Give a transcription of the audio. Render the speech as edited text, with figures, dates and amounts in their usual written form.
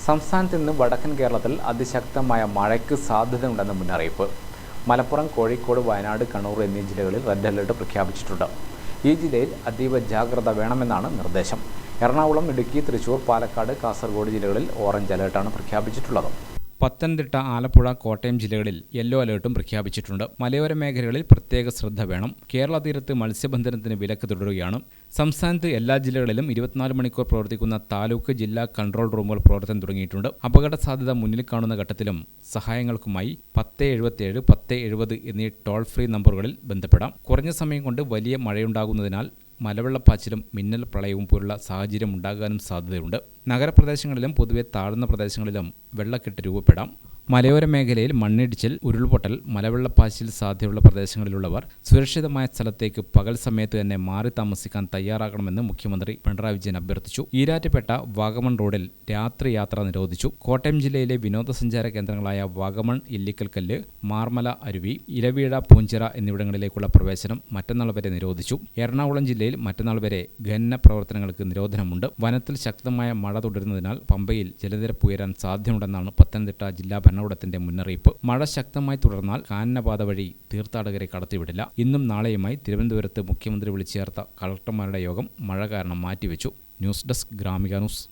സംസ്ഥാനത്ത് ഇന്ന് വടക്കൻ കേരളത്തിൽ അതിശക്തമായ മഴയ്ക്ക് സാധ്യതയുണ്ടെന്ന് മുന്നറിയിപ്പ്. മലപ്പുറം, കോഴിക്കോട്, വയനാട്, കണ്ണൂർ എന്നീ ജില്ലകളിൽ റെഡ് അലർട്ട് പ്രഖ്യാപിച്ചിട്ടുണ്ട്. ഈ ജില്ലയിൽ അതീവ ജാഗ്രത വേണമെന്നാണ് നിർദ്ദേശം. എറണാകുളം, ഇടുക്കി, തൃശൂർ, പാലക്കാട്, കാസർഗോഡ് ജില്ലകളിൽ ഓറഞ്ച് അലർട്ടാണ് പ്രഖ്യാപിച്ചിട്ടുള്ളത്. പത്തനംതിട്ട, ആലപ്പുഴ, കോട്ടയം ജില്ലകളിൽ യെല്ലോ അലർട്ടും പ്രഖ്യാപിച്ചിട്ടുണ്ട്. മലയോര മേഖലകളിൽ പ്രത്യേക ശ്രദ്ധ വേണം. കേരള തീരത്ത് മത്സ്യബന്ധനത്തിന് വിലക്ക് തുടരുകയാണ്. സംസ്ഥാനത്ത് എല്ലാ ജില്ലകളിലും 24 മണിക്കൂർ പ്രവർത്തിക്കുന്ന താലൂക്ക്, ജില്ലാ കൺട്രോൾ റൂമുകൾ പ്രവർത്തനം തുടങ്ങിയിട്ടുണ്ട്. അപകട സാധ്യത മുന്നിൽ കാണുന്ന ഘട്ടത്തിലും സഹായങ്ങൾക്കുമായി 1077, 1070 എന്നീ ടോൾ ഫ്രീ നമ്പറുകളിൽ ബന്ധപ്പെടാം. കുറഞ്ഞ സമയം കൊണ്ട് വലിയ മഴയുണ്ടാകുന്നതിനാൽ മലവെള്ളപ്പാച്ചിലും മിന്നൽ പ്രളയവും പോലുള്ള സാഹചര്യം ഉണ്ടാകാനും സാധ്യതയുണ്ട്. നഗരപ്രദേശങ്ങളിലും പൊതുവെ താഴ്ന്ന പ്രദേശങ്ങളിലും വെള്ളക്കെട്ട് രൂപപ്പെടാം. മലയോര മേഖലയിൽ മണ്ണിടിച്ചിൽ, ഉരുൾപൊട്ടൽ, മലവെള്ളപ്പാച്ചിൽ സാധ്യതയുള്ള പ്രദേശങ്ങളിലുള്ളവർ സുരക്ഷിതമായ സ്ഥലത്തേക്ക് പകൽ സമയത്ത് തന്നെ മാറി താമസിക്കാൻ തയ്യാറാകണമെന്ന് മുഖ്യമന്ത്രി പിണറായി വിജയൻ അഭ്യർത്ഥിച്ചു. ഈരാറ്റുപേട്ട വാഗമൺ റോഡിൽ രാത്രി യാത്ര നിരോധിച്ചു. കോട്ടയം ജില്ലയിലെ വിനോദസഞ്ചാര കേന്ദ്രങ്ങളായ വാഗമൺ, ഇല്ലിക്കൽക്കല്ല്, മാർമല അരുവി, ഇലവീഴ, പൂഞ്ചിറ എന്നിവിടങ്ങളിലേക്കുള്ള പ്രവേശനം മറ്റന്നാൾ വരെ നിരോധിച്ചു. എറണാകുളം ജില്ലയിൽ മറ്റന്നാൾ വരെ ഖനന പ്രവർത്തനങ്ങൾക്ക് നിരോധനമുണ്ട്. വനത്തിൽ ശക്തമായ മഴ തുടരുന്നതിനാൽ പമ്പയിൽ ജലനിരപ്പ് ഉയരാൻ സാധ്യതയുണ്ടെന്നാണ് പത്തനംതിട്ട ജില്ലാ ഭരണകൂടത്തിന്റെ മുന്നറിയിപ്പ്. മഴ ശക്തമായി തുടർന്നാൽ കാനനപാത വഴി തീർത്ഥാടകരെ കടത്തിവിടില്ല. ഇന്നും നാളെയുമായി തിരുവനന്തപുരത്ത് മുഖ്യമന്ത്രി വിളിച്ചു ചേർത്ത കളക്ടർമാരുടെ യോഗം മഴ കാരണം മാറ്റിവെച്ചു. News desk Gramika news.